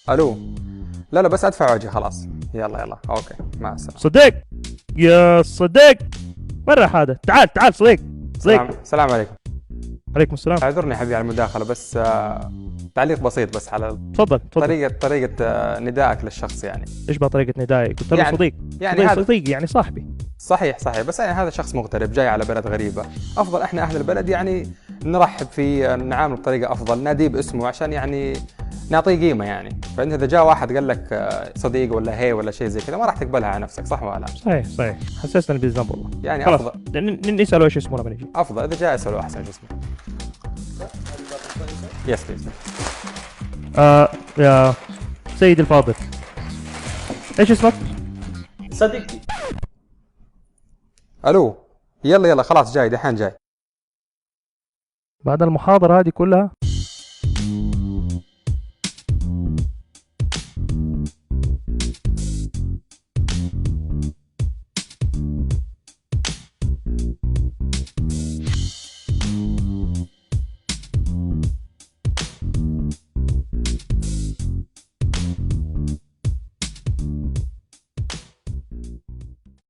الو. لا لا بس ادفع واجي خلاص. يلا يلا اوكي مع السلامه. صديق، يا صديق، وين راح هذا؟ تعال تعال صديق. صديق. السلام عليكم. عليكم السلام. اعذرني حبيبي على المداخله، بس تعليق بسيط بس على تفضل تفضل. طريقه ندائك للشخص يعني. ايش بقى طريقة ندائي؟ قلت له يعني صديق. يعني صديق هذا صديق يعني صاحبي. صحيح صحيح، بس يعني هذا شخص مغترب جاي على بلد غريبة، أفضل إحنا أهل البلد يعني نرحب فيه، نعامله بطريقة أفضل، ناديه باسمه عشان يعني نعطيه قيمة يعني. فأنت إذا جاء واحد قال لك صديق ولا هي ولا شيء زي كذا ما راح تقبلها على نفسك، صح ولا لا؟ صحيح صحيح، حسسني بالذنب والله. يعني خلاص أفضل نسأله ايش اسمه لما نجي. أفضل إذا جاء اسأله أحسن شو اسمه. يس بليز. يا سيدي الفاضل، ايش اسمك؟ صديقتي. ألو. يلا يلا خلاص جاي دحين جاي. بعد المحاضرة هذه كلها؟